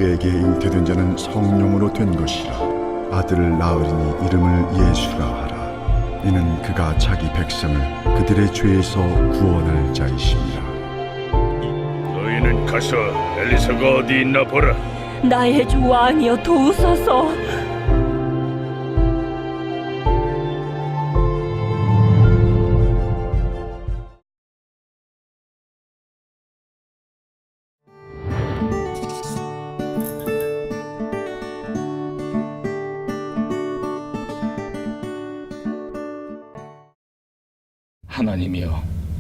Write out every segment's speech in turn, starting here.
그에게 잉태된 자는 성령으로 된 것이라. 아들을 낳으리니 이름을 예수라 하라. 이는 그가 자기 백성을 그들의 죄에서 구원할 자이심이라. 너희는 가서 엘리사가 어디 있나 보라. 나의 주 왕이여 도우소서.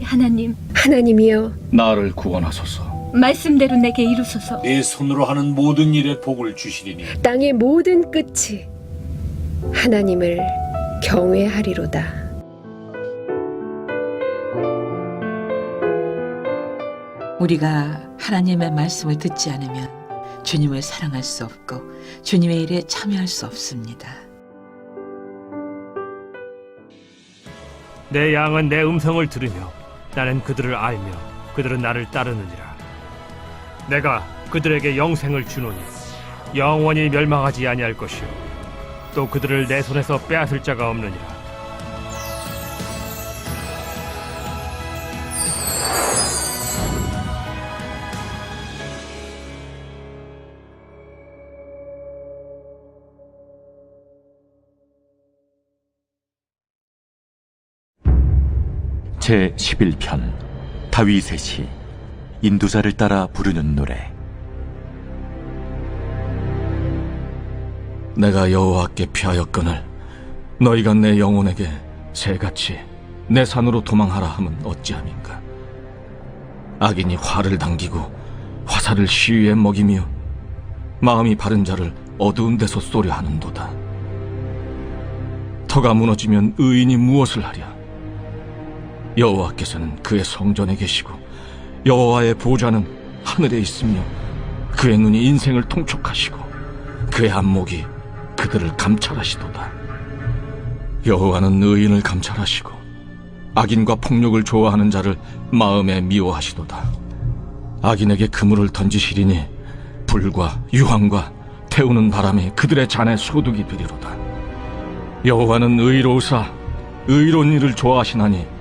하나님이여, 하나님이여, 나를 구원하소서. 말씀대로 내게 이루소서. 내 손으로 하는 모든 일에 복을 주시리니 땅의 모든 끝이 하나님을 경외하리로다. 우리가 하나님의 말씀을 듣지 않으면 주님을 사랑할 수 없고 주님의 일에 참여할 수 없습니다. 내 양은 내 음성을 들으며 나는 그들을 알며 그들은 나를 따르느니라. 내가 그들에게 영생을 주노니 영원히 멸망하지 아니할 것이요 또 그들을 내 손에서 빼앗을 자가 없느니라. 제11편 다윗의 시. 인도자를 따라 부르는 노래. 내가 여호와께 피하였거늘 너희가 내 영혼에게 새같이 내 산으로 도망하라 함은 어찌함인가. 악인이 활을 당기고 화살을 시위에 먹이며 마음이 바른 자를 어두운 데서 쏘려 하는도다. 터가 무너지면 의인이 무엇을 하랴. 여호와께서는 그의 성전에 계시고 여호와의 보좌는 하늘에 있으며 그의 눈이 인생을 통촉하시고 그의 안목이 그들을 감찰하시도다. 여호와는 의인을 감찰하시고 악인과 폭력을 좋아하는 자를 마음에 미워하시도다. 악인에게 그물을 던지시리니 불과 유황과 태우는 바람이 그들의 잔에 소득이 되리로다. 여호와는 의로우사 의로운 일을 좋아하시나니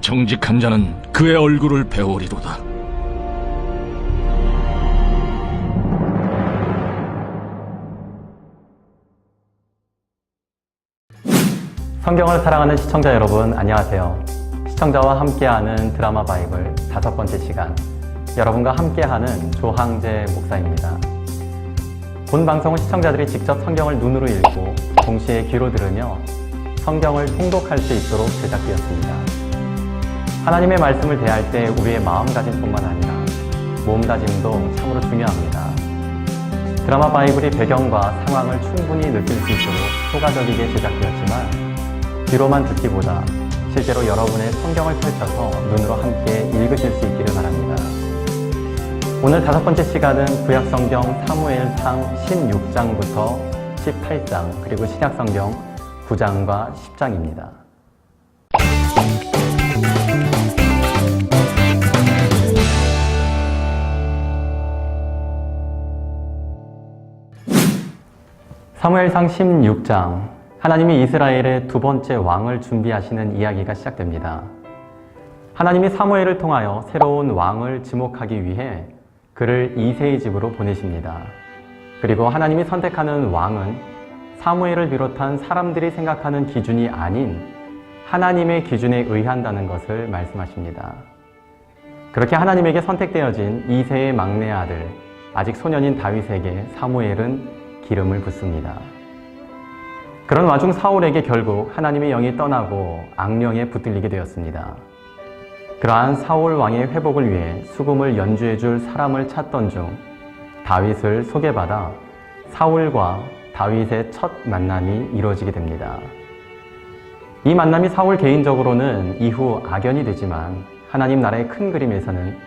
정직한 자는 그의 얼굴을 배우리로다. 성경을 사랑하는 시청자 여러분, 안녕하세요. 시청자와 함께하는 드라마 바이블 5번째 시간, 여러분과 함께하는 조항재 목사입니다. 본 방송은 시청자들이 직접 성경을 눈으로 읽고 동시에 귀로 들으며 성경을 통독할 수 있도록 제작되었습니다. 하나님의 말씀을 대할 때 우리의 마음가짐뿐만 아니라 몸가짐도 참으로 중요합니다. 드라마 바이블이 배경과 상황을 충분히 느낄 수 있도록 효과적이게 제작되었지만 귀로만 듣기보다 실제로 여러분의 성경을 펼쳐서 눈으로 함께 읽으실 수 있기를 바랍니다. 오늘 5번째 시간은 구약성경 사무엘상 16장부터 18장 그리고 신약성경 9장과 10장입니다. 사무엘상 16장, 하나님이 이스라엘의 2번째 왕을 준비하시는 이야기가 시작됩니다. 하나님이 사무엘을 통하여 새로운 왕을 지목하기 위해 그를 이새의 집으로 보내십니다. 그리고 하나님이 선택하는 왕은 사무엘을 비롯한 사람들이 생각하는 기준이 아닌 하나님의 기준에 의한다는 것을 말씀하십니다. 그렇게 하나님에게 선택되어진 이새의 막내 아들, 아직 소년인 다윗에게 사무엘은 기름을 붓습니다. 그런 와중 사울에게 결국 하나님의 영이 떠나고 악령에 붙들리게 되었습니다. 그러한 사울 왕의 회복을 위해 수금을 연주해 줄 사람을 찾던 중 다윗을 소개받아 사울과 다윗의 첫 만남이 이루어지게 됩니다. 이 만남이 사울 개인적으로는 이후 악연이 되지만 하나님 나라의 큰 그림에서는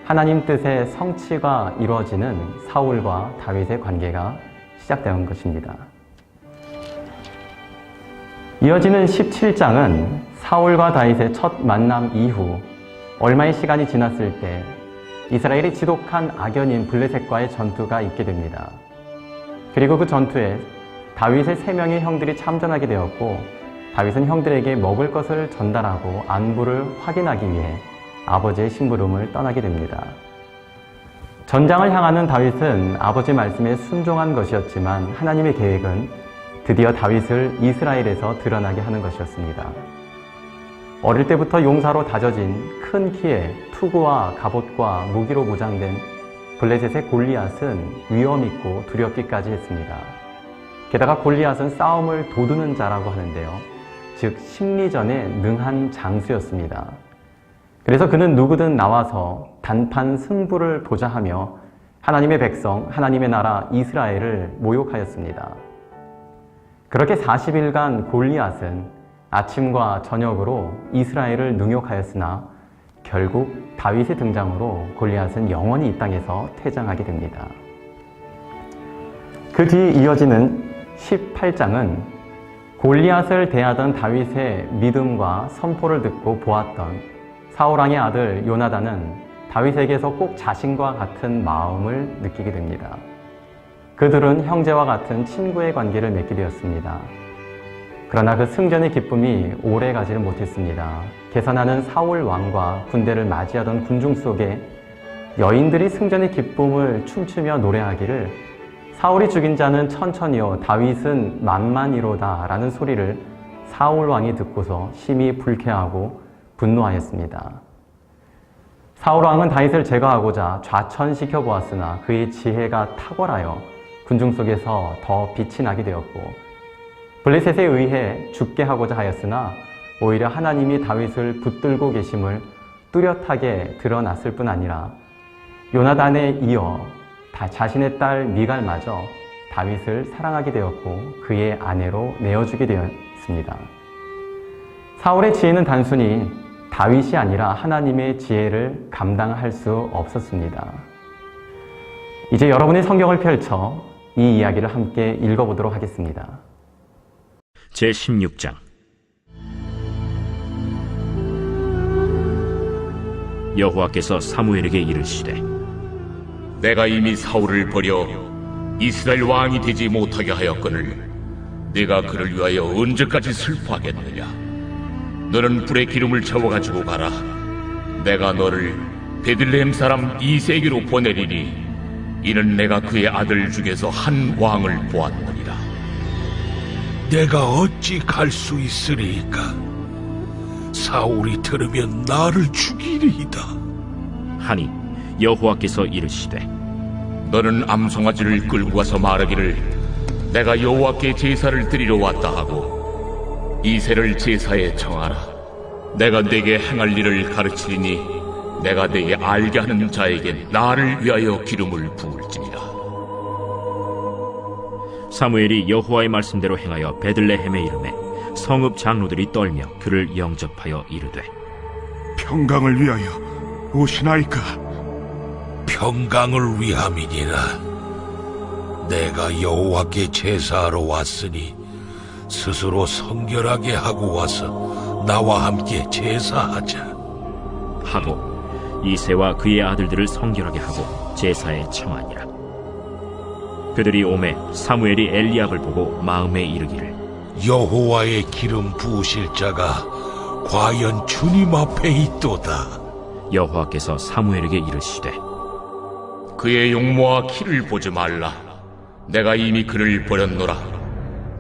하나님 뜻의 성취가 이루어지는 사울과 다윗의 관계가 시작된 것입니다. 이어지는 17장은 사울과 다윗의 첫 만남 이후 얼마의 시간이 지났을 때 이스라엘의 지독한 악연인 블레셋과의 전투가 있게 됩니다. 그리고 그 전투에 다윗의 3명의 형들이 참전하게 되었고, 다윗은 형들에게 먹을 것을 전달하고 안부를 확인하기 위해 아버지의 심부름을 떠나게 됩니다. 전장을 향하는 다윗은 아버지 말씀에 순종한 것이었지만 하나님의 계획은 드디어 다윗을 이스라엘에서 드러나게 하는 것이었습니다. 어릴 때부터 용사로 다져진 큰 키에 투구와 갑옷과 무기로 무장된 블레셋의 골리앗은 위엄있고 두렵기까지 했습니다. 게다가 골리앗은 싸움을 도두는 자라고 하는데요. 즉 심리전에 능한 장수였습니다. 그래서 그는 누구든 나와서 단판 승부를 보자 하며 하나님의 백성, 하나님의 나라 이스라엘을 모욕하였습니다. 그렇게 40일간 골리앗은 아침과 저녁으로 이스라엘을 능욕하였으나 결국 다윗의 등장으로 골리앗은 영원히 이 땅에서 퇴장하게 됩니다. 그 뒤 이어지는 18장은 골리앗을 대하던 다윗의 믿음과 선포를 듣고 보았던 사울왕의 아들 요나단은 다윗에게서 꼭 자신과 같은 마음을 느끼게 됩니다. 그들은 형제와 같은 친구의 관계를 맺게 되었습니다. 그러나 그 승전의 기쁨이 오래 가지를 못했습니다. 계산하는 사울 왕과 군대를 맞이하던 군중 속에 여인들이 승전의 기쁨을 춤추며 노래하기를 사울이 죽인 자는 천천히요 다윗은 만만이로다 라는 소리를 사울 왕이 듣고서 심히 불쾌하고 분노하였습니다. 사울 왕은 다윗을 제거하고자 좌천시켜 보았으나 그의 지혜가 탁월하여 군중 속에서 더 빛이 나게 되었고, 블레셋에 의해 죽게 하고자 하였으나 오히려 하나님이 다윗을 붙들고 계심을 뚜렷하게 드러났을 뿐 아니라 요나단에 이어 자신의 딸 미갈마저 다윗을 사랑하게 되었고 그의 아내로 내어주게 되었습니다. 사울의 지혜는 단순히 다윗이 아니라 하나님의 지혜를 감당할 수 없었습니다. 이제 여러분의 성경을 펼쳐 이 이야기를 함께 읽어보도록 하겠습니다. 제16장. 여호와께서 사무엘에게 이르시되 내가 이미 사울을 버려 이스라엘 왕이 되지 못하게 하였거늘 내가 그를 위하여 언제까지 슬퍼하겠느냐. 너는 불에 기름을 채워가지고 가라. 내가 너를 베들레헴 사람 이새에게로 보내리니 이는 내가 그의 아들 중에서 한 왕을 보았느니라. 내가 어찌 갈 수 있으리이까? 사울이 들으면 나를 죽이리이다. 하니 여호와께서 이르시되 너는 암송아지를 끌고 가서 말하기를 내가 여호와께 제사를 드리러 왔다 하고 이새를 제사에 청하라. 내가 네게 행할 일을 가르치리니 내가 네게 알게 하는 자에겐 나를 위하여 기름을 부을지니라. 사무엘이 여호와의 말씀대로 행하여 베들레헴에 이르매 성읍 장로들이 떨며 그를 영접하여 이르되 평강을 위하여 오시나이까? 평강을 위함이니라. 내가 여호와께 제사하러 왔으니 스스로 성결하게 하고 와서 나와 함께 제사하자 하고 이새와 그의 아들들을 성결하게 하고 제사에 청하니라. 그들이 오매 사무엘이 엘리압을 보고 마음에 이르기를 여호와의 기름 부으실 자가 과연 주님 앞에 있도다. 여호와께서 사무엘에게 이르시되 그의 용모와 키를 보지 말라. 내가 이미 그를 버렸노라.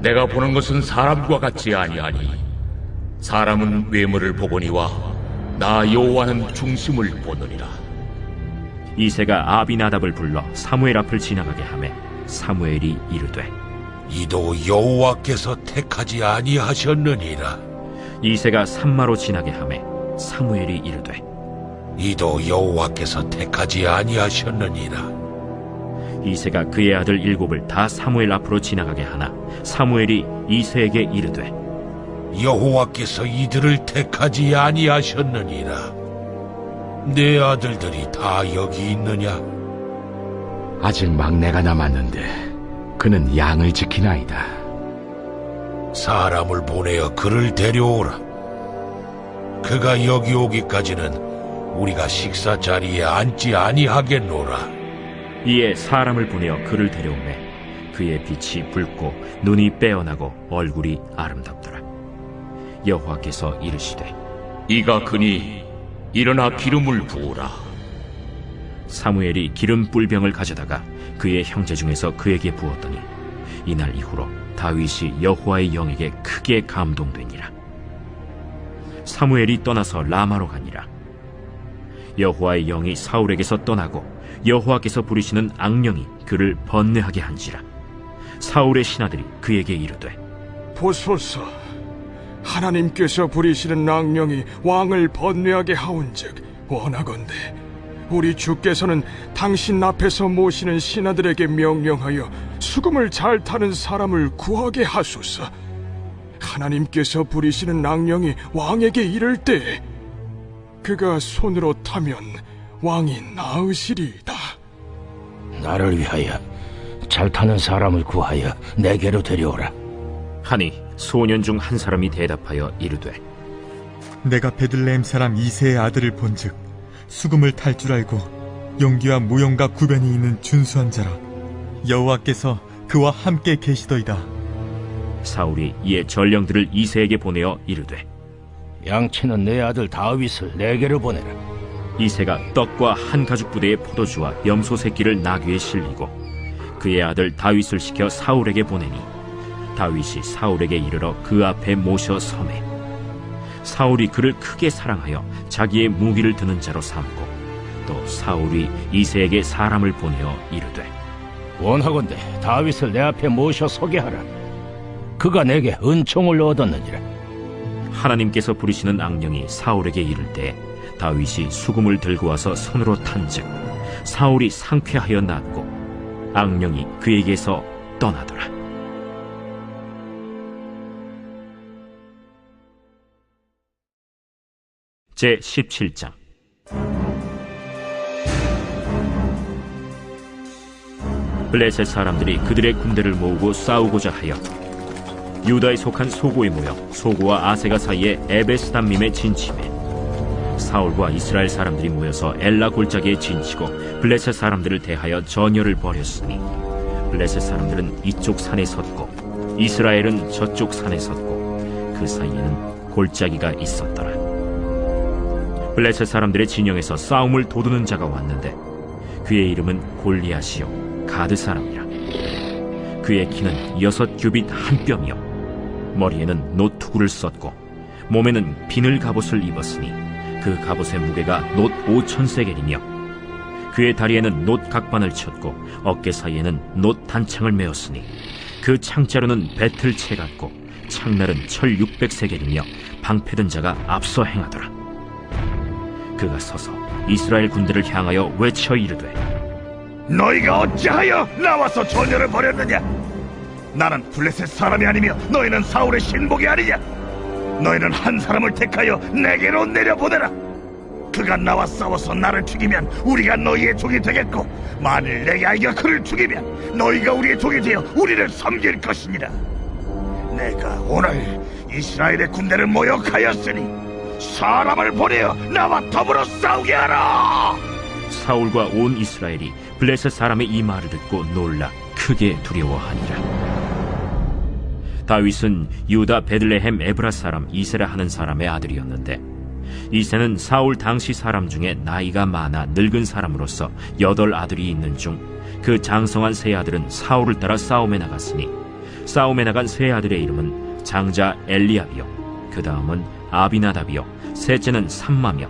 내가 보는 것은 사람과 같지 아니하니 사람은 외모를 보거니와 나 여호와는 중심을 보느니라. 이새가 아비나답을 불러 사무엘 앞을 지나가게 하매 사무엘이 이르되 이도 여호와께서 택하지 아니하셨느니라. 이새가 산마로 지나게 하매 사무엘이 이르되 이도 여호와께서 택하지 아니하셨느니라. 이새가 그의 아들 7을 다 사무엘 앞으로 지나가게 하나 사무엘이 이새에게 이르되 여호와께서 이들을 택하지 아니하셨느니라. 내 아들들이 다 여기 있느냐? 아직 막내가 남았는데 그는 양을 지키나이다. 사람을 보내어 그를 데려오라. 그가 여기 오기까지는 우리가 식사 자리에 앉지 아니하겠노라. 이에 사람을 보내어 그를 데려오매 그의 빛이 붉고 눈이 빼어나고 얼굴이 아름답더라. 여호와께서 이르시되 이가 그니 일어나 기름을 부으라. 사무엘이 기름 뿔병을 가져다가 그의 형제 중에서 그에게 부었더니 이날 이후로 다윗이 여호와의 영에게 크게 감동되니라. 사무엘이 떠나서 라마로 가니라. 여호와의 영이 사울에게서 떠나고 여호와께서 부리시는 악령이 그를 번뇌하게 한지라. 사울의 신하들이 그에게 이르되 보소서, 하나님께서 부리시는 악령이 왕을 번뇌하게 하온즉 원하건대 우리 주께서는 당신 앞에서 모시는 신하들에게 명령하여 수금을 잘 타는 사람을 구하게 하소서. 하나님께서 부리시는 악령이 왕에게 이를 때 그가 손으로 타면 왕이 나으시리이다. 나를 위하여 잘 타는 사람을 구하여 내게로 데려오라. 하니 소년 중 한 사람이 대답하여 이르되 내가 베들레헴 사람 이새의 아들을 본즉 수금을 탈 줄 알고 용기와 무용과 구변이 있는 준수한 자라. 여호와께서 그와 함께 계시더이다. 사울이 이에 전령들을 이새에게 보내어 이르되 양치는 내 아들 다윗을 내게로 보내라. 이새가 떡과 한 가죽 부대의 포도주와 염소 새끼를 나귀에 실리고 그의 아들 다윗을 시켜 사울에게 보내니 다윗이 사울에게 이르러 그 앞에 모셔 섬에 사울이 그를 크게 사랑하여 자기의 무기를 드는 자로 삼고 또 사울이 이새에게 사람을 보내어 이르되 원하건대 다윗을 내 앞에 모셔 서게 하라. 그가 내게 은총을 얻었느니라. 하나님께서 부리시는 악령이 사울에게 이를 때 다윗이 수금을 들고 와서 손으로 탄즉 사울이 상쾌하여 낫고 악령이 그에게서 떠나더라. 제 17장. 블레셋 사람들이 그들의 군대를 모으고 싸우고자 하여 유다에 속한 소고에 모여 소고와 아세가 사이에 에베스담밈에 진침해 사울과 이스라엘 사람들이 모여서 엘라 골짜기에 진치고 블레셋 사람들을 대하여 전열을 벌였으니 블레셋 사람들은 이쪽 산에 섰고 이스라엘은 저쪽 산에 섰고 그 사이에는 골짜기가 있었더라. 블레셋 사람들의 진영에서 싸움을 도두는 자가 왔는데 그의 이름은 골리앗이요 가드 사람이라. 그의 키는 6규빗 한 뼘이요 머리에는 노투구를 썼고 몸에는 비늘 갑옷을 입었으니 그 갑옷의 무게가 놋 5,000세겔이며 그의 다리에는 놋 각반을 쳤고 어깨 사이에는 놋 단창을 메었으니 그 창자루는 배틀채 같고 창날은 철 600세겔이며 방패든 자가 앞서 행하더라. 그가 서서 이스라엘 군대를 향하여 외쳐 이르되 너희가 어찌하여 나와서 전열을 벌였느냐? 나는 블레셋 사람이 아니며 너희는 사울의 신복이 아니냐? 너희는 한 사람을 택하여 내게로 내려보내라. 그가 나와 싸워서 나를 죽이면 우리가 너희의 종이 되겠고 만일 내게 아이가 그를 죽이면 너희가 우리의 종이 되어 우리를 섬길 것이니라. 내가 오늘 이스라엘의 군대를 모욕하였으니 사람을 보내어 나와 더불어 싸우게 하라. 사울과 온 이스라엘이 블레셋 사람의 이 말을 듣고 놀라 크게 두려워하니라. 다윗은 유다 베들레헴 에브라 사람 이세라 하는 사람의 아들이었는데 이세는 사울 당시 사람 중에 나이가 많아 늙은 사람으로서 8 아들이 있는 중 그 장성한 세 아들은 사울을 따라 싸움에 나갔으니 싸움에 나간 세 아들의 이름은 장자 엘리압이요 그 다음은 아비나답이요 셋째는 삼마며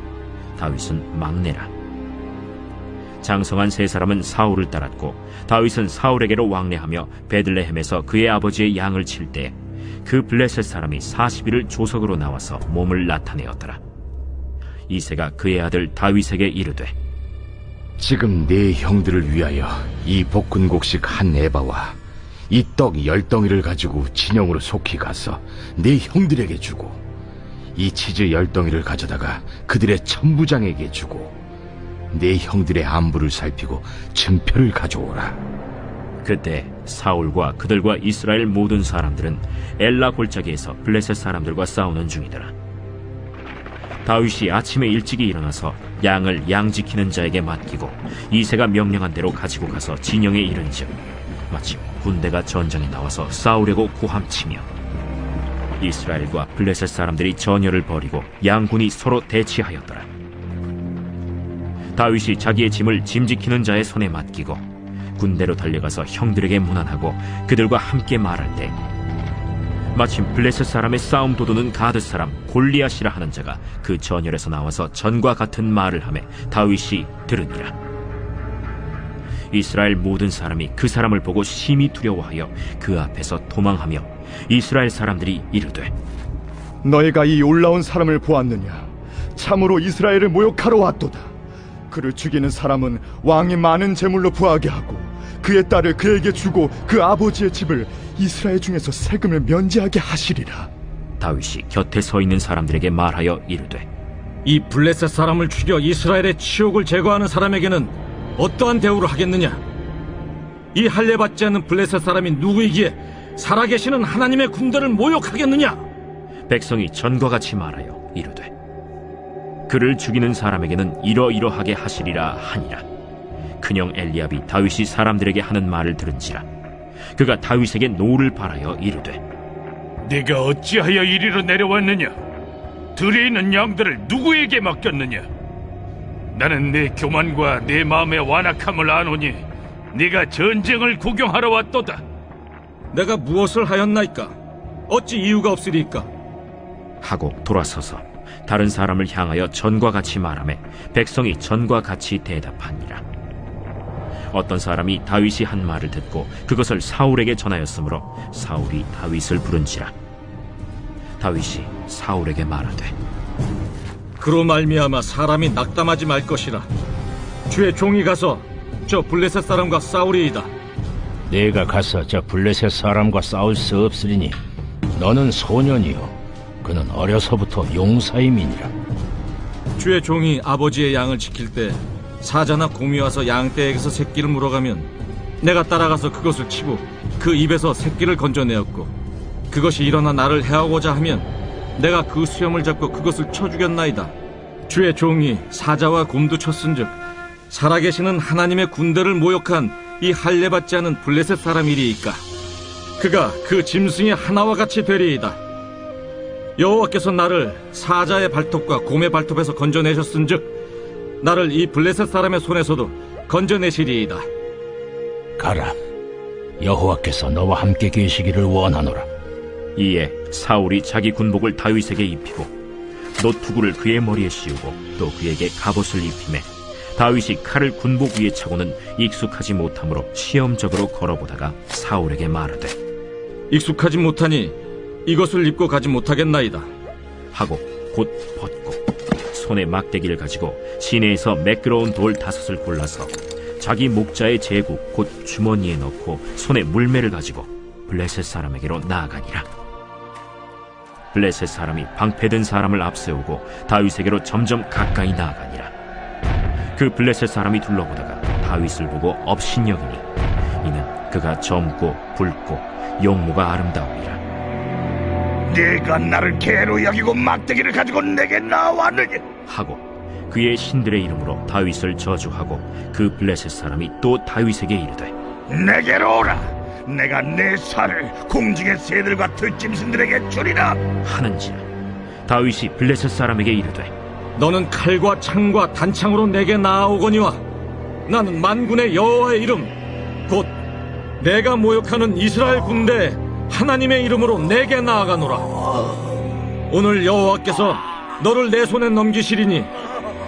다윗은 막내라. 장성한 세 사람은 사울을 따랐고 다윗은 사울에게로 왕래하며 베들레헴에서 그의 아버지의 양을 칠 때 그 블레셋 사람이 40일을 조석으로 나와서 몸을 나타내었더라. 이새가 그의 아들 다윗에게 이르되 지금 네 형들을 위하여 이 볶은곡식 한 에바와 이 떡 10덩이를 가지고 진영으로 속히 가서 네 형들에게 주고 이 치즈 10덩이를 가져다가 그들의 천부장에게 주고 네 형들의 안부를 살피고 증표를 가져오라. 그때 사울과 그들과 이스라엘 모든 사람들은 엘라 골짜기에서 블레셋 사람들과 싸우는 중이더라. 다윗이 아침에 일찍이 일어나서 양을 양 지키는 자에게 맡기고 이새가 명령한 대로 가지고 가서 진영에 이른즉 마침 군대가 전장에 나와서 싸우려고 고함치며 이스라엘과 블레셋 사람들이 전열을 벌이고 양군이 서로 대치하였더라. 다윗이 자기의 짐을 짐 지키는 자의 손에 맡기고 군대로 달려가서 형들에게 문안하고 그들과 함께 말할 때 마침 블레셋 사람의 싸움 도두는 가드 사람 골리앗이라 하는 자가 그 전열에서 나와서 전과 같은 말을 하매 다윗이 들으니라. 이스라엘 모든 사람이 그 사람을 보고 심히 두려워하여 그 앞에서 도망하며 이스라엘 사람들이 이르되 너희가 이 올라온 사람을 보았느냐? 참으로 이스라엘을 모욕하러 왔도다. 그를 죽이는 사람은 왕이 많은 재물로 부하게 하고 그의 딸을 그에게 주고 그 아버지의 집을 이스라엘 중에서 세금을 면제하게 하시리라. 다윗이 곁에 서 있는 사람들에게 말하여 이르되 이 블레셋 사람을 죽여 이스라엘의 치욕을 제거하는 사람에게는 어떠한 대우를 하겠느냐? 이 할례받지 않는 블레셋 사람이 누구이기에 살아계시는 하나님의 군대를 모욕하겠느냐? 백성이 전과 같이 말하여 이르되 그를 죽이는 사람에게는 이러이러하게 하시리라 하니라. 큰형 엘리압이 다윗이 사람들에게 하는 말을 들은지라 그가 다윗에게 노를 바라여 이르되 네가 어찌하여 이리로 내려왔느냐? 들에 있는 양들을 누구에게 맡겼느냐? 나는 내 교만과 내 마음의 완악함을 아노니 네가 전쟁을 구경하러 왔도다. 내가 무엇을 하였나이까? 어찌 이유가 없으리까? 하고 돌아서서 다른 사람을 향하여 전과 같이 말하매 백성이 전과 같이 대답하니라. 어떤 사람이 다윗이 한 말을 듣고 그것을 사울에게 전하였으므로 사울이 다윗을 부른지라. 다윗이 사울에게 말하되 그로 말미암아 사람이 낙담하지 말 것이라. 주의 종이 가서 저 블레셋 사람과 싸우리이다. 내가 가서 저 블레셋 사람과 싸울 수 없으리니 너는 소년이요 그는 어려서부터 용사임이니라. 주의 종이 아버지의 양을 지킬 때 사자나 곰이 와서 양떼에게서 새끼를 물어가면 내가 따라가서 그것을 치고 그 입에서 새끼를 건져내었고 그것이 일어나 나를 해하고자 하면 내가 그 수염을 잡고 그것을 쳐 죽였나이다. 주의 종이 사자와 곰도 쳤은즉 살아계시는 하나님의 군대를 모욕한 이 할례받지 않은 블레셋 사람이리이까. 그가 그 짐승의 하나와 같이 되리이다. 여호와께서 나를 사자의 발톱과 곰의 발톱에서 건져내셨은즉 나를 이 블레셋 사람의 손에서도 건져내시리이다. 가라. 여호와께서 너와 함께 계시기를 원하노라. 이에 사울이 자기 군복을 다윗에게 입히고 노투구를 그의 머리에 씌우고 또 그에게 갑옷을 입히매 다윗이 칼을 군복 위에 차고는 익숙하지 못하므로 시험적으로 걸어보다가 사울에게 말하되 익숙하지 못하니 이것을 입고 가지 못하겠나이다 하고 곧 벗고 손에 막대기를 가지고 시내에서 매끄러운 돌 5을 골라서 자기 목자의 제국 곧 주머니에 넣고 손에 물매를 가지고 블레셋 사람에게로 나아가니라. 블레셋 사람이 방패든 사람을 앞세우고 다윗에게로 점점 가까이 나아가니라. 그 블레셋 사람이 둘러보다가 다윗을 보고 업신여기니 이는 그가 젊고 붉고 용모가 아름다움이라. 네가 나를 개로 여기고 막대기를 가지고 내게 나왔느냐? 하고 그의 신들의 이름으로 다윗을 저주하고 그 블레셋 사람이 또 다윗에게 이르되 내게로 오라. 내가 내 살을 공중의 새들과 들짐승들에게 주리라 하는지라. 다윗이 블레셋 사람에게 이르되 너는 칼과 창과 단창으로 내게 나아오거니와 나는 만군의 여호와의 이름 곧 내가 모욕하는 이스라엘 군대 하나님의 이름으로 내게 나아가노라. 오늘 여호와께서 너를 내 손에 넘기시리니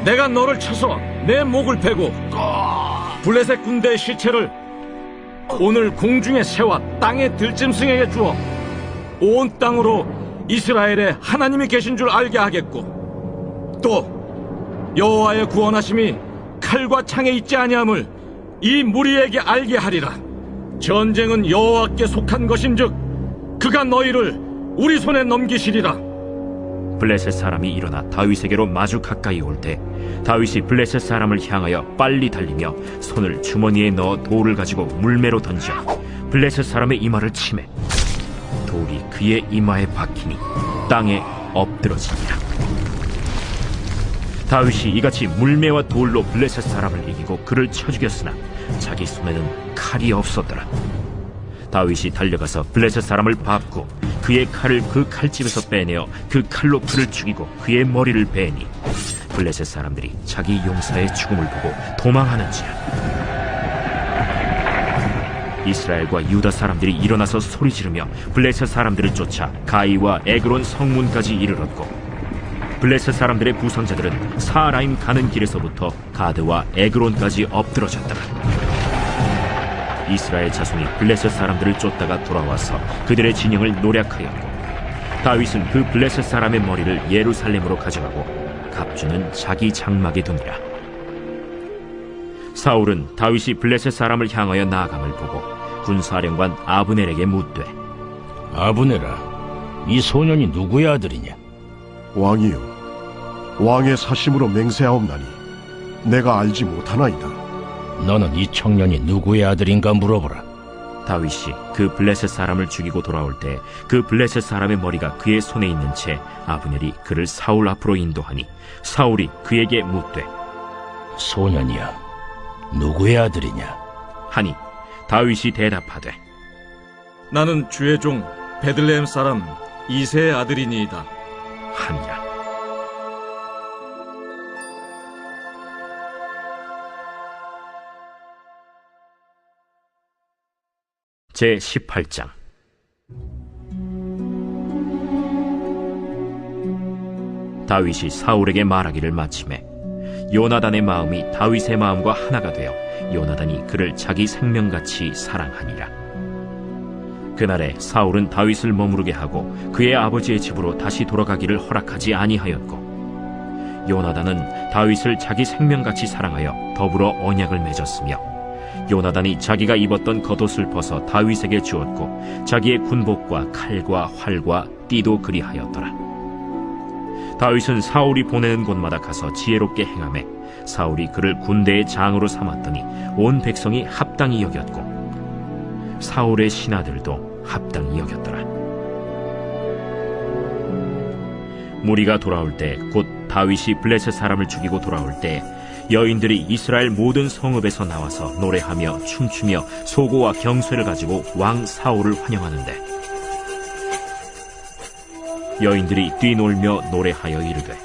내가 너를 쳐서 내 목을 베고 블레셋 군대의 시체를 오늘 공중의 새와 땅의 들짐승에게 주어 온 땅으로 이스라엘에 하나님이 계신 줄 알게 하겠고 또 여호와의 구원하심이 칼과 창에 있지 아니함을 이 무리에게 알게 하리라. 전쟁은 여호와께 속한 것인즉 그가 너희를 우리 손에 넘기시리라. 블레셋 사람이 일어나 다윗에게로 마주 가까이 올 때 다윗이 블레셋 사람을 향하여 빨리 달리며 손을 주머니에 넣어 돌을 가지고 물매로 던져 블레셋 사람의 이마를 치매 돌이 그의 이마에 박히니 땅에 엎드러지니라. 다윗이 이같이 물매와 돌로 블레셋 사람을 이기고 그를 쳐 죽였으나 자기 손에는 칼이 없었더라. 다윗이 달려가서 블레셋 사람을 밟고 그의 칼을 그 칼집에서 빼내어 그 칼로 그를 죽이고 그의 머리를 베니 블레셋 사람들이 자기 용사의 죽음을 보고 도망하는지라. 이스라엘과 유다 사람들이 일어나서 소리 지르며 블레셋 사람들을 쫓아 가이와 에그론 성문까지 이르렀고 블레셋 사람들의 부상자들은 사라임 가는 길에서부터 가드와 에그론까지 엎드러졌더라. 이스라엘 자손이 블레셋 사람들을 쫓다가 돌아와서 그들의 진영을 노략하였고 다윗은 그 블레셋 사람의 머리를 예루살렘으로 가져가고 갑주는 자기 장막에 두니라. 사울은 다윗이 블레셋 사람을 향하여 나아감을 보고 군사령관 아브넬에게 묻되 아브넬아, 이 소년이 누구의 아들이냐? 왕이요, 왕의 사심으로 맹세하옵나니 내가 알지 못하나이다. 너는 이 청년이 누구의 아들인가 물어보라. 다윗이 그 블레셋 사람을 죽이고 돌아올 때 그 블레셋 사람의 머리가 그의 손에 있는 채 아브넬이 그를 사울 앞으로 인도하니 사울이 그에게 묻되 소년이야, 누구의 아들이냐? 하니 다윗이 대답하되 나는 주의 종 베들레헴 사람 이새의 아들이니이다 하니라. 제 18장. 다윗이 사울에게 말하기를 마치매 요나단의 마음이 다윗의 마음과 하나가 되어 요나단이 그를 자기 생명같이 사랑하니라. 그날에 사울은 다윗을 머무르게 하고 그의 아버지의 집으로 다시 돌아가기를 허락하지 아니하였고 요나단은 다윗을 자기 생명같이 사랑하여 더불어 언약을 맺었으며 요나단이 자기가 입었던 겉옷을 벗어 다윗에게 주었고 자기의 군복과 칼과 활과 띠도 그리하였더라. 다윗은 사울이 보내는 곳마다 가서 지혜롭게 행하매 사울이 그를 군대의 장으로 삼았더니 온 백성이 합당히 여겼고 사울의 신하들도 합당히 여겼더라. 무리가 돌아올 때 곧 다윗이 블레셋 사람을 죽이고 돌아올 때 여인들이 이스라엘 모든 성읍에서 나와서 노래하며 춤추며 소고와 경쇠를 가지고 왕 사울을 환영하는데 여인들이 뛰놀며 노래하여 이르되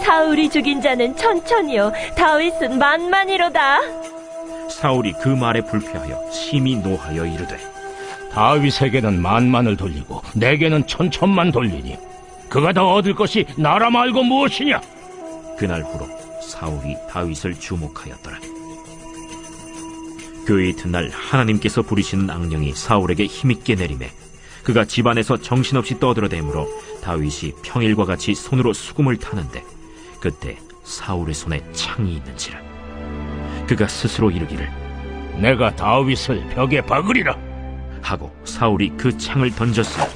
사울이 죽인 자는 천천히요 다윗은 만만이로다. 사울이 그 말에 불쾌하여 심히 노하여 이르되 다윗에게는 만만을 돌리고 내게는 천천만 돌리니 그가 더 얻을 것이 나라 말고 무엇이냐? 그날 후로 사울이 다윗을 주목하였더라. 그 이튿날 하나님께서 부리시는 악령이 사울에게 힘있게 내리매 그가 집안에서 정신없이 떠들어대므로 다윗이 평일과 같이 손으로 수금을 타는데 그때 사울의 손에 창이 있는지라. 그가 스스로 이르기를 내가 다윗을 벽에 박으리라 하고 사울이 그 창을 던졌으니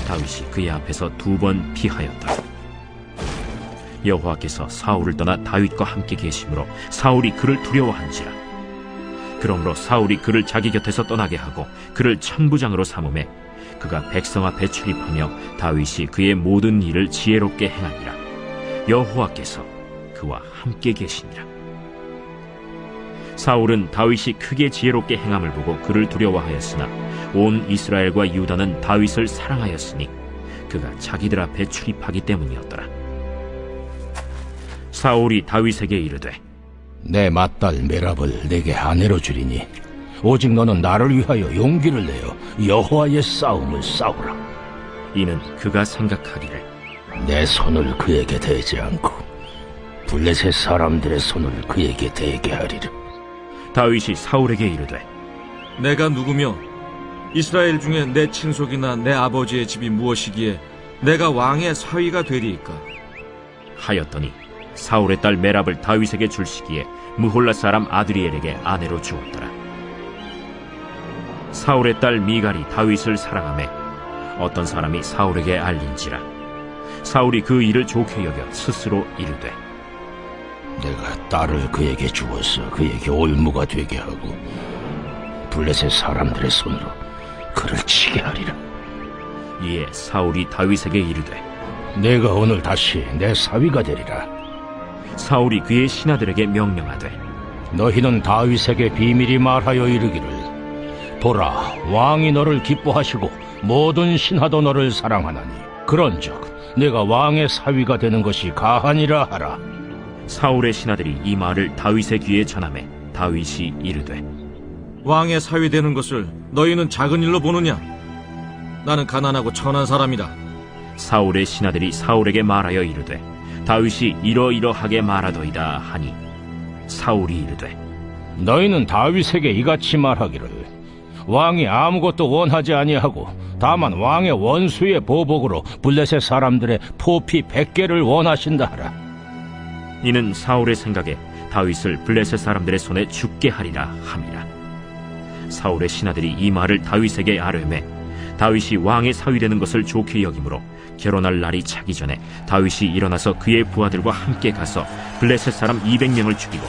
다윗이 그의 앞에서 2번 피하였더라. 여호와께서 사울을 떠나 다윗과 함께 계심으로 사울이 그를 두려워한지라. 그러므로 사울이 그를 자기 곁에서 떠나게 하고 그를 천부장으로 삼음에 그가 백성 앞에 출입하며 다윗이 그의 모든 일을 지혜롭게 행하니라. 여호와께서 그와 함께 계시니라. 사울은 다윗이 크게 지혜롭게 행함을 보고 그를 두려워하였으나 온 이스라엘과 유다는 다윗을 사랑하였으니 그가 자기들 앞에 출입하기 때문이었더라. 사울이 다윗에게 이르되 내 맏딸 메랍을 내게 아내로 주리니 오직 너는 나를 위하여 용기를 내어 여호와의 싸움을 싸우라. 이는 그가 생각하기를 내 손을 그에게 대지 않고 블레셋 사람들의 손을 그에게 대게 하리라. 다윗이 사울에게 이르되 내가 누구며 이스라엘 중에 내 친속이나 내 아버지의 집이 무엇이기에 내가 왕의 사위가 되리이까 하였더니 사울의 딸 메랍을 다윗에게 줄 시기에 무홀라 사람 아드리엘에게 아내로 주었더라. 사울의 딸 미갈이 다윗을 사랑하매 어떤 사람이 사울에게 알린지라. 사울이 그 일을 좋게 여겨 스스로 이르되 내가 딸을 그에게 주어서 그에게 올무가 되게 하고 블레셋 사람들의 손으로 그를 치게 하리라. 이에 사울이 다윗에게 이르되 내가 오늘 다시 내 사위가 되리라. 사울이 그의 신하들에게 명령하되 너희는 다윗에게 비밀히 말하여 이르기를 보라 왕이 너를 기뻐하시고 모든 신하도 너를 사랑하나니 그런즉 내가 왕의 사위가 되는 것이 가하니라 하라. 사울의 신하들이 이 말을 다윗의 귀에 전하매 다윗이 이르되 왕의 사위 되는 것을 너희는 작은 일로 보느냐? 나는 가난하고 천한 사람이다. 사울의 신하들이 사울에게 말하여 이르되 다윗이 이러이러하게 말하더이다 하니 사울이 이르되 너희는 다윗에게 이같이 말하기를 왕이 아무것도 원하지 아니하고 다만 왕의 원수의 보복으로 블레셋 사람들의 포피 100개를 원하신다 하라. 이는 사울의 생각에 다윗을 블레셋 사람들의 손에 죽게 하리라 함이라. 사울의 신하들이 이 말을 다윗에게 아뢰매 다윗이 왕의 사위 되는 것을 좋게 여기므로 결혼할 날이 차기 전에 다윗이 일어나서 그의 부하들과 함께 가서 블레셋 사람 200명을 죽이고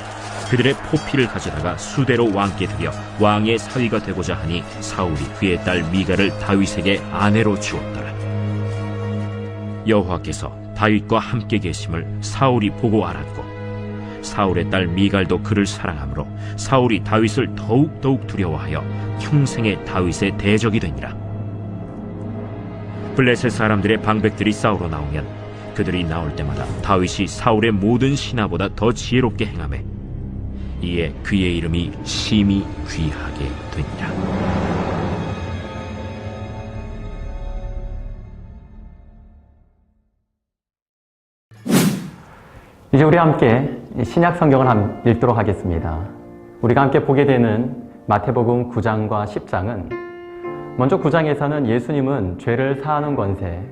그들의 포피를 가져다가 수대로 왕께 드려 왕의 사위가 되고자 하니 사울이 그의 딸 미갈을 다윗에게 아내로 주었더라. 여호와께서 다윗과 함께 계심을 사울이 보고 알았고 사울의 딸 미갈도 그를 사랑하므로 사울이 다윗을 더욱 두려워하여 평생에 다윗의 대적이 되니라. 블레셋 사람들의 방백들이 싸우러 나오면 그들이 나올 때마다 다윗이 사울의 모든 신하보다 더 지혜롭게 행하매 이에 그의 이름이 심히 귀하게 되니라. 이제 우리 함께 신약 성경을 읽도록 하겠습니다. 우리가 함께 보게 되는 마태복음 9장과 10장은 먼저 9장에서는 예수님은 죄를 사하는 권세,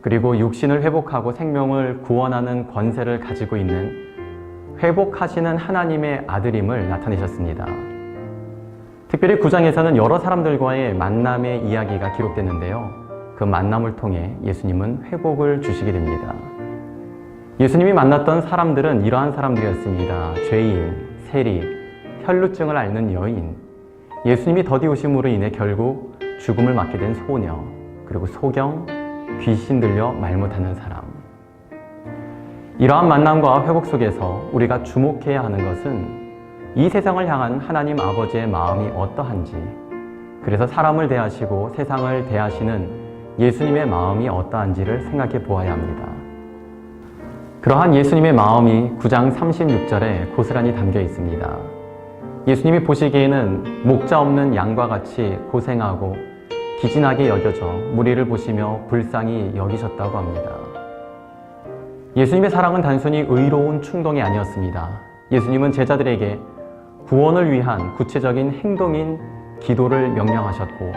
그리고 육신을 회복하고 생명을 구원하는 권세를 가지고 있는 회복하시는 하나님의 아들임을 나타내셨습니다. 특별히 9장에서는 여러 사람들과의 만남의 이야기가 기록됐는데요. 그 만남을 통해 예수님은 회복을 주시게 됩니다. 예수님이 만났던 사람들은 이러한 사람들이었습니다. 죄인, 세리, 혈루증을 앓는 여인, 예수님이 더디오심으로 인해 결국 죽음을 맞게 된 소녀, 그리고 소경, 귀신 들려 말 못하는 사람. 이러한 만남과 회복 속에서 우리가 주목해야 하는 것은 이 세상을 향한 하나님 아버지의 마음이 어떠한지, 그래서 사람을 대하시고 세상을 대하시는 예수님의 마음이 어떠한지를 생각해 보아야 합니다. 그러한 예수님의 마음이 9장 36절에 고스란히 담겨 있습니다. 예수님이 보시기에는 목자 없는 양과 같이 고생하고 기진하게 여겨져 무리를 보시며 불쌍히 여기셨다고 합니다. 예수님의 사랑은 단순히 의로운 충동이 아니었습니다. 예수님은 제자들에게 구원을 위한 구체적인 행동인 기도를 명령하셨고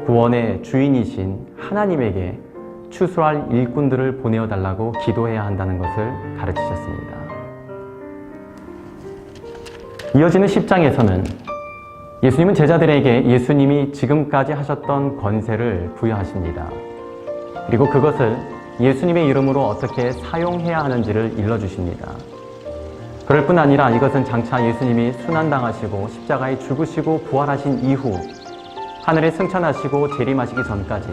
구원의 주인이신 하나님에게 추수할 일꾼들을 보내어 달라고 기도해야 한다는 것을 가르치셨습니다. 이어지는 10장에서는 예수님은 제자들에게 예수님이 지금까지 하셨던 권세를 부여하십니다. 그리고 그것을 예수님의 이름으로 어떻게 사용해야 하는지를 일러주십니다. 그럴 뿐 아니라 이것은 장차 예수님이 순환당하시고 십자가에 죽으시고 부활하신 이후 하늘에 승천하시고 재림하시기 전까지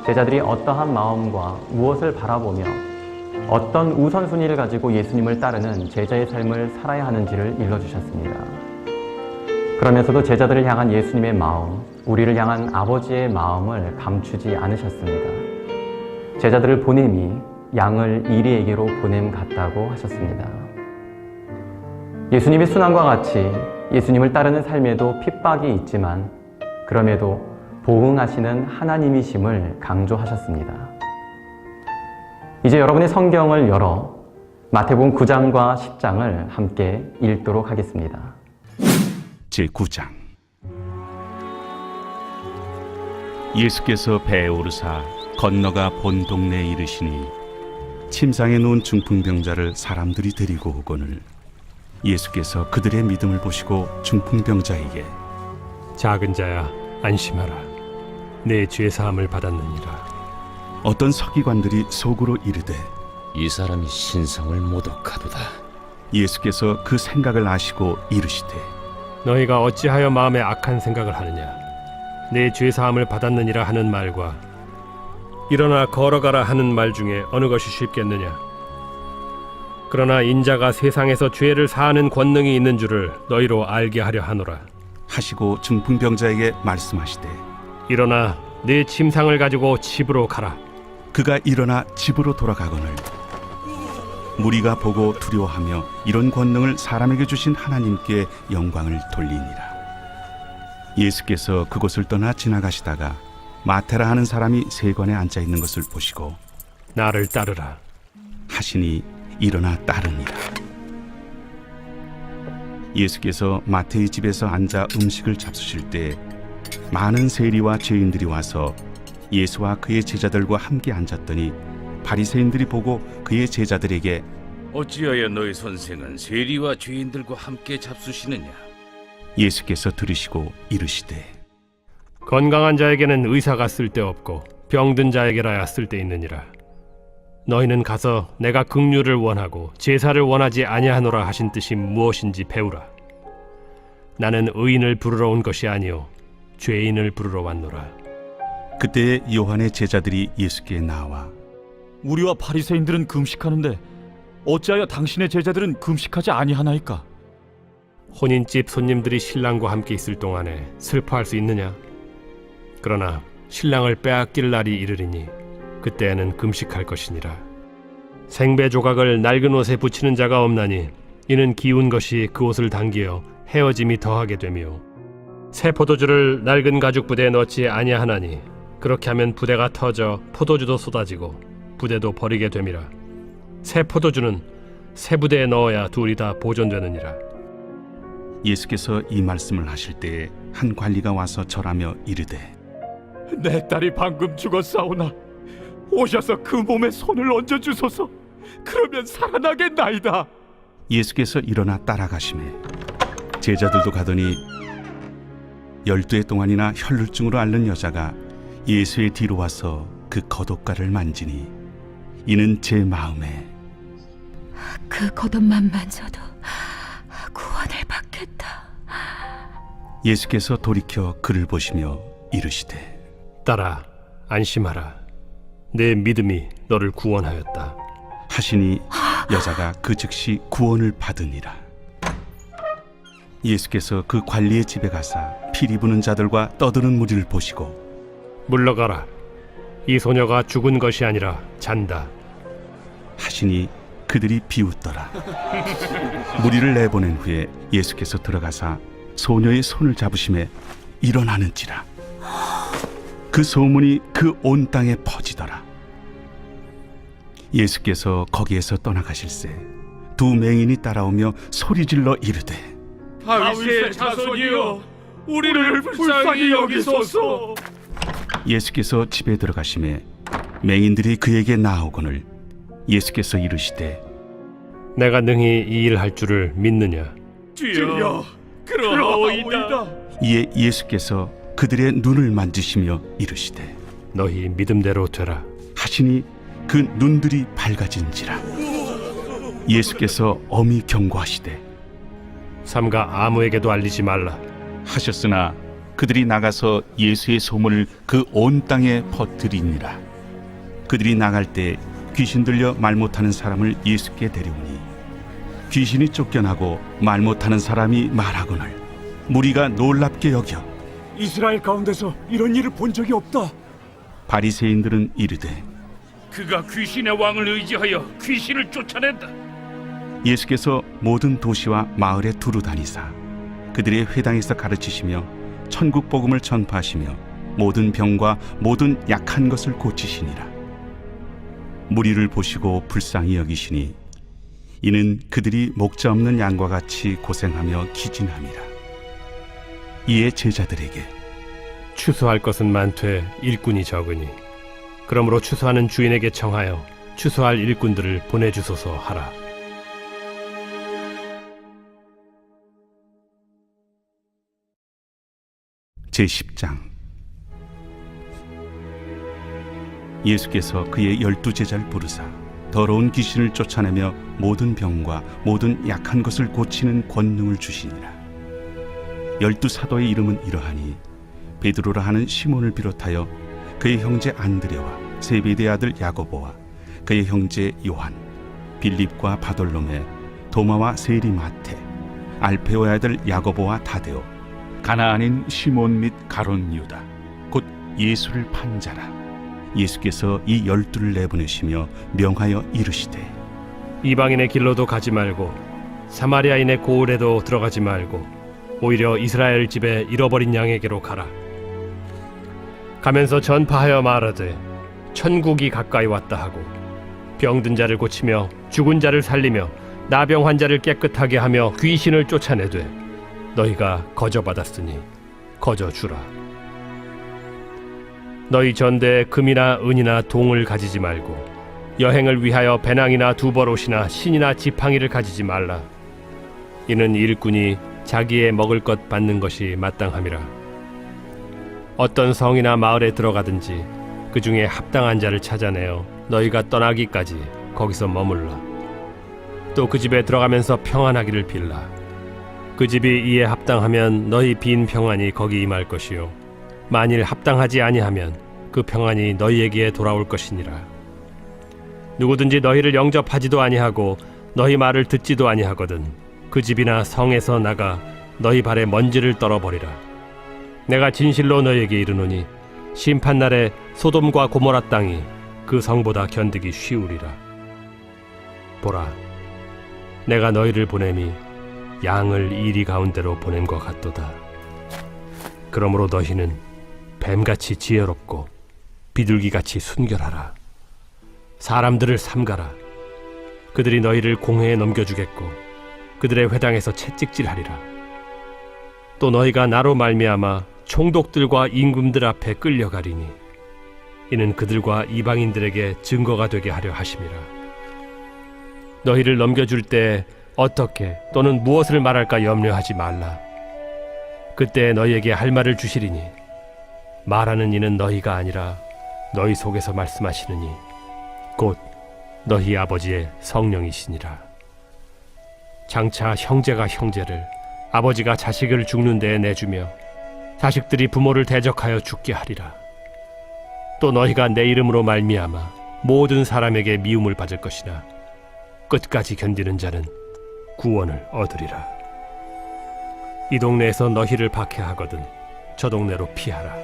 제자들이 어떠한 마음과 무엇을 바라보며 어떤 우선순위를 가지고 예수님을 따르는 제자의 삶을 살아야 하는지를 일러주셨습니다. 그러면서도 제자들을 향한 예수님의 마음, 우리를 향한 아버지의 마음을 감추지 않으셨습니다. 제자들을 보냄이 양을 이리에게로 보냄 같다고 하셨습니다. 예수님의 순환과 같이 예수님을 따르는 삶에도 핍박이 있지만 그럼에도 보응하시는 하나님이심을 강조하셨습니다. 이제 여러분의 성경을 열어 마태복음 9장과 10장을 함께 읽도록 하겠습니다. 제9장 예수께서 배에 오르사 건너가 본 동네에 이르시니 침상에 누운 중풍병자를 사람들이 데리고 오거늘 예수께서 그들의 믿음을 보시고 중풍병자에게 작은 자야 안심하라 내 죄 사함을 받았느니라. 어떤 서기관들이 속으로 이르되 이 사람이 신성을 모독하도다. 예수께서 그 생각을 아시고 이르시되 너희가 어찌하여 마음에 악한 생각을 하느냐. 내 죄 사함을 받았느니라 하는 말과 일어나 걸어가라 하는 말 중에 어느 것이 쉽겠느냐. 그러나 인자가 세상에서 죄를 사하는 권능이 있는 줄을 너희로 알게 하려 하노라. 하시고 중풍병자에게 말씀하시되 일어나 네 침상을 가지고 집으로 가라. 그가 일어나 집으로 돌아가거늘 무리가 보고 두려워하며 이런 권능을 사람에게 주신 하나님께 영광을 돌리니라. 예수께서 그곳을 떠나 지나가시다가 마테라 하는 사람이 세관에 앉아 있는 것을 보시고 나를 따르라 하시니 일어나 따르니라. 예수께서 마태의 집에서 앉아 음식을 잡수실 때 많은 세리와 죄인들이 와서 예수와 그의 제자들과 함께 앉았더니 바리새인들이 보고 그의 제자들에게 어찌하여 너희 선생은 세리와 죄인들과 함께 잡수시느냐? 예수께서 들으시고 이르시되 건강한 자에게는 의사가 쓸데없고 병든 자에게라야 쓸데있느니라. 너희는 가서 내가 긍휼을 원하고 제사를 원하지 아니하노라 하신 뜻이 무엇인지 배우라. 나는 의인을 부르러 온 것이 아니요 죄인을 부르러 왔노라. 그때에 요한의 제자들이 예수께 나와 우리와 바리새인들은 금식하는데 어찌하여 당신의 제자들은 금식하지 아니하나이까? 혼인집 손님들이 신랑과 함께 있을 동안에 슬퍼할 수 있느냐? 그러나 신랑을 빼앗길 날이 이르리니 그때에는 금식할 것이니라. 생배 조각을 낡은 옷에 붙이는 자가 없나니 이는 기운 것이 그 옷을 당기어 헤어짐이 더하게 되며 새 포도주를 낡은 가죽 부대에 넣지 아니하나니 그렇게 하면 부대가 터져 포도주도 쏟아지고 부대도 버리게 됨이라. 새 포도주는 새 부대에 넣어야 둘이 다 보존되느니라. 예수께서 이 말씀을 하실 때에 한 관리가 와서 절하며 이르되 내 딸이 방금 죽었사오나 오셔서 그 몸에 손을 얹어 주소서. 그러면 살아나겠나이다. 예수께서 일어나 따라가시매 제자들도 가더니 12해 동안이나 혈루증으로 앓는 여자가 예수의 뒤로 와서 그 겉옷가를 만지니 이는 제 마음에 그 겉옷만 만져도 구원을 받겠다. 예수께서 돌이켜 그를 보시며 이르시되 딸아 안심하라. 내 믿음이 너를 구원하였다 하시니 여자가 그 즉시 구원을 받으니라. 예수께서 그 관리의 집에 가사 피리 부는 자들과 떠드는 무리를 보시고 물러가라. 이 소녀가 죽은 것이 아니라 잔다 하시니 그들이 비웃더라. 무리를 내보낸 후에 예수께서 들어가사 소녀의 손을 잡으심에 일어나는지라. 그 소문이 그 온 땅에 퍼지더라. 예수께서 거기에서 떠나가실새 두 맹인이 따라오며 소리질러 이르되 다윗의 자손이여 우리를 불쌍히 여기소서. 예수께서 집에 들어가심에 맹인들이 그에게 나아오거늘 예수께서 이르시되 내가 능히 이 일 할 줄을 믿느냐? 주여 그러하오이다. 이에 예수께서 그들의 눈을 만지시며 이르시되 너희 믿음대로 되라 하시니 그 눈들이 밝아진지라. 예수께서 엄히 경고하시되 삼가 아무에게도 알리지 말라 하셨으나 그들이 나가서 예수의 소문을 그 온 땅에 퍼뜨리니라. 그들이 나갈 때 귀신 들려 말 못하는 사람을 예수께 데려오니 귀신이 쫓겨나고 말 못하는 사람이 말하거늘 무리가 놀랍게 여겨 이스라엘 가운데서 이런 일을 본 적이 없다. 바리새인들은 이르되 그가 귀신의 왕을 의지하여 귀신을 쫓아낸다. 예수께서 모든 도시와 마을에 두루 다니사 그들의 회당에서 가르치시며 천국 복음을 전파하시며 모든 병과 모든 약한 것을 고치시니라. 무리를 보시고 불쌍히 여기시니 이는 그들이 목자 없는 양과 같이 고생하며 기진함이라. 이에 제자들에게 추수할 것은 많되 일꾼이 적으니 그러므로 추수하는 주인에게 청하여 추수할 일꾼들을 보내주소서 하라. 제10장 예수께서 그의 12제자를 부르사 더러운 귀신을 쫓아내며 모든 병과 모든 약한 것을 고치는 권능을 주시니라. 12사도의 이름은 이러하니 베드로라 하는 시몬을 비롯하여 그의 형제 안드레와 세베대의 아들 야고보와 그의 형제 요한 빌립과 바돌로메, 도마와 세리마테, 알페오의 아들 야고보와 다데오, 가나안인 시몬 및 가론 유다, 곧 예수를 판 자라. 예수께서 이 12를 내보내시며 명하여 이르시되 이방인의 길로도 가지 말고 사마리아인의 고을에도 들어가지 말고 오히려 이스라엘 집에 잃어버린 양에게로 가라. 가면서 전파하여 말하되 천국이 가까이 왔다 하고 병든 자를 고치며 죽은 자를 살리며 나병 환자를 깨끗하게 하며 귀신을 쫓아내되 너희가 거저받았으니 거저주라. 너희 전대에 금이나 은이나 동을 가지지 말고 여행을 위하여 배낭이나 두벌옷이나 신이나 지팡이를 가지지 말라. 이는 일꾼이 자기의 먹을 것 받는 것이 마땅함이라. 어떤 성이나 마을에 들어가든지 그 중에 합당한 자를 찾아내어 너희가 떠나기까지 거기서 머물라. 또 그 집에 들어가면서 평안하기를 빌라. 그 집이 이에 합당하면 너희 빈 평안이 거기 임할 것이요 만일 합당하지 아니하면 그 평안이 너희에게 돌아올 것이니라. 누구든지 너희를 영접하지도 아니하고 너희 말을 듣지도 아니하거든 그 집이나 성에서 나가 너희 발에 먼지를 떨어버리라. 내가 진실로 너희에게 이르노니 심판날에 소돔과 고모라 땅이 그 성보다 견디기 쉬우리라. 보라, 내가 너희를 보냄이 양을 이리 가운데로 보냄과 같도다. 그러므로 너희는 뱀같이 지혜롭고 비둘기같이 순결하라. 사람들을 삼가라. 그들이 너희를 공회에 넘겨주겠고 그들의 회당에서 채찍질하리라. 또 너희가 나로 말미암아 총독들과 임금들 앞에 끌려가리니 이는 그들과 이방인들에게 증거가 되게 하려 하심이라. 너희를 넘겨줄 때 어떻게 또는 무엇을 말할까 염려하지 말라. 그때 너희에게 할 말을 주시리니 말하는 이는 너희가 아니라 너희 속에서 말씀하시느니 곧 너희 아버지의 성령이시니라. 장차 형제가 형제를 아버지가 자식을 죽는 데에 내주며 자식들이 부모를 대적하여 죽게 하리라. 또 너희가 내 이름으로 말미암아 모든 사람에게 미움을 받을 것이나 끝까지 견디는 자는 구원을 얻으리라. 이 동네에서 너희를 박해하거든 저 동네로 피하라.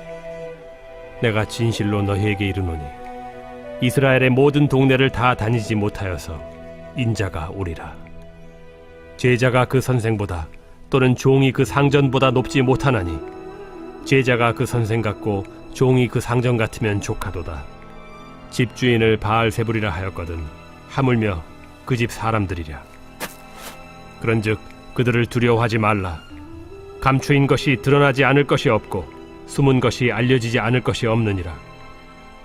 내가 진실로 너희에게 이르노니 이스라엘의 모든 동네를 다 다니지 못하여서 인자가 오리라. 제자가 그 선생보다 또는 종이 그 상전보다 높지 못하나니 제자가 그 선생 같고 종이 그 상전 같으면 족하도다. 집주인을 바알세불이라 하였거든 하물며 그 집 사람들이랴. 그런즉 그들을 두려워하지 말라. 감추인 것이 드러나지 않을 것이 없고 숨은 것이 알려지지 않을 것이 없느니라.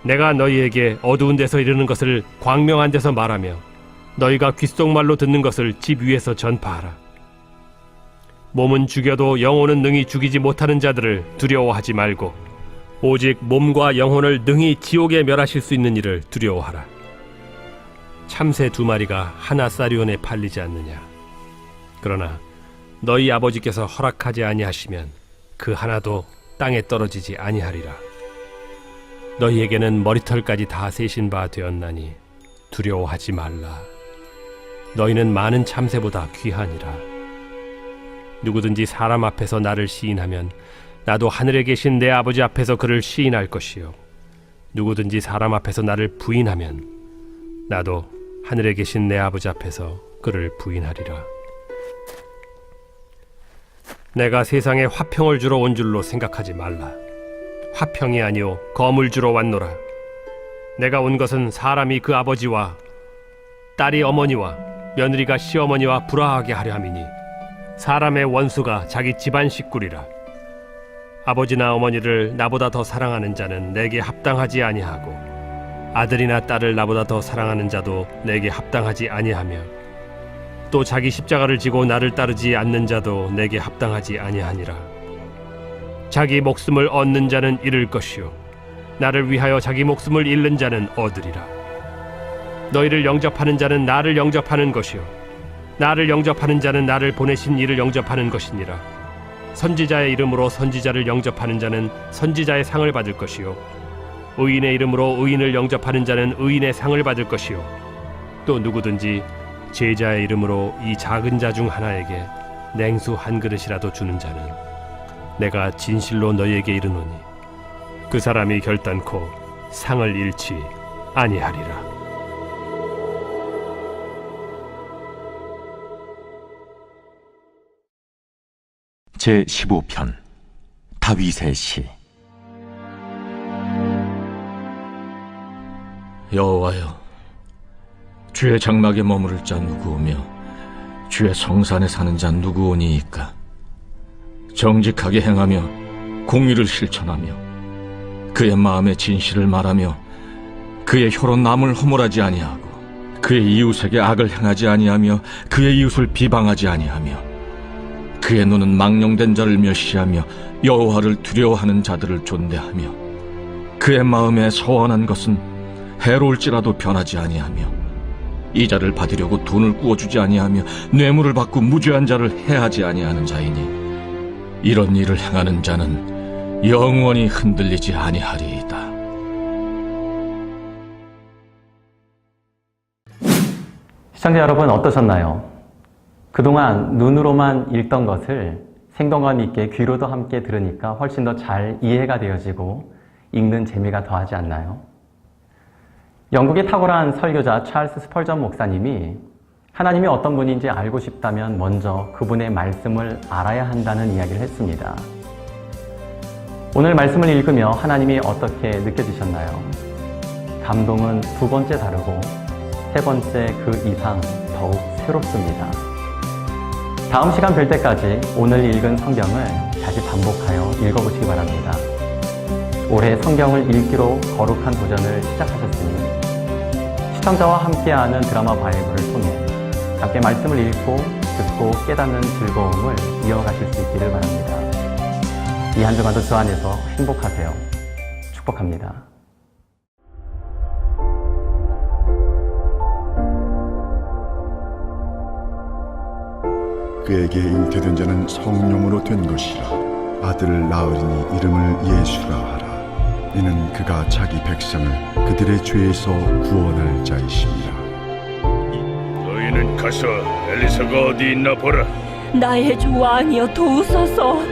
내가 너희에게 어두운 데서 이르는 것을 광명한 데서 말하며 너희가 귓속말로 듣는 것을 집 위에서 전파하라. 몸은 죽여도 영혼은 능히 죽이지 못하는 자들을 두려워하지 말고 오직 몸과 영혼을 능히 지옥에 멸하실 수 있는 이를 두려워하라. 참새 2마리가 하나 사리온에 팔리지 않느냐. 그러나 너희 아버지께서 허락하지 아니하시면 그 하나도 땅에 떨어지지 아니하리라. 너희에게는 머리털까지 다 세신 바 되었나니 두려워하지 말라. 너희는 많은 참새보다 귀하니라. 누구든지 사람 앞에서 나를 시인하면 나도 하늘에 계신 내 아버지 앞에서 그를 시인할 것이요 누구든지 사람 앞에서 나를 부인하면 나도 하늘에 계신 내 아버지 앞에서 그를 부인하리라. 내가 세상에 화평을 주러 온 줄로 생각하지 말라. 화평이 아니요 검을 주러 왔노라. 내가 온 것은 사람이 그 아버지와 딸이 어머니와 며느리가 시어머니와 불화하게 하려 함이니 사람의 원수가 자기 집안 식구리라. 아버지나 어머니를 나보다 더 사랑하는 자는 내게 합당하지 아니하고 아들이나 딸을 나보다 더 사랑하는 자도 내게 합당하지 아니하며 또 자기 십자가를 지고 나를 따르지 않는 자도 내게 합당하지 아니하니라. 자기 목숨을 얻는 자는 잃을 것이요 나를 위하여 자기 목숨을 잃는 자는 얻으리라. 너희를 영접하는 자는 나를 영접하는 것이요 나를 영접하는 자는 나를 보내신 이를 영접하는 것이니라. 선지자의 이름으로 선지자를 영접하는 자는 선지자의 상을 받을 것이요 의인의 이름으로 의인을 영접하는 자는 의인의 상을 받을 것이요 또 누구든지 제자의 이름으로 이 작은 자 중 하나에게 냉수 한 그릇이라도 주는 자는 내가 진실로 너희에게 이르노니 그 사람이 결단코 상을 잃지 아니하리라. 제15편 다윗의 시. 여호와여, 주의 장막에 머무를 자 누구오며 주의 성산에 사는 자 누구오니이까? 정직하게 행하며 공의를 실천하며 그의 마음에 진실을 말하며 그의 혀로 남을 허물하지 아니하고 그의 이웃에게 악을 행하지 아니하며 그의 이웃을 비방하지 아니하며 그의 눈은 망령된 자를 멸시하며 여호와를 두려워하는 자들을 존대하며 그의 마음에 서원한 것은 해로울지라도 변하지 아니하며 이자를 받으려고 돈을 꾸어주지 아니하며 뇌물을 받고 무죄한 자를 해하지 아니하는 자이니 이런 일을 행하는 자는 영원히 흔들리지 아니하리이다. 시청자 여러분 어떠셨나요? 그동안 눈으로만 읽던 것을 생동감 있게 귀로도 함께 들으니까 훨씬 더 잘 이해가 되어지고 읽는 재미가 더하지 않나요? 영국의 탁월한 설교자 찰스 스펄전 목사님이 하나님이 어떤 분인지 알고 싶다면 먼저 그분의 말씀을 알아야 한다는 이야기를 했습니다. 오늘 말씀을 읽으며 하나님이 어떻게 느껴지셨나요? 감동은 두 번째 다르고 세 번째 그 이상 더욱 새롭습니다. 다음 시간 뵐 때까지 오늘 읽은 성경을 다시 반복하여 읽어보시기 바랍니다. 올해 성경을 읽기로 거룩한 도전을 시작하셨으니 시청자와 함께하는 드라마 바이블을 통해 함께 말씀을 읽고 듣고 깨닫는 즐거움을 이어가실 수 있기를 바랍니다. 이 한 주간도 주 안에서 행복하세요. 축복합니다. 그에게 잉태된 자는 성령으로 된 것이라. 아들을 낳으리니 이름을 예수라 하라. 이는 그가 자기 백성을 그들의 죄에서 구원할 자이십니다. 너희는 가서 엘리사가 어디 있나 보라. 나의 주 왕이여 도우소서.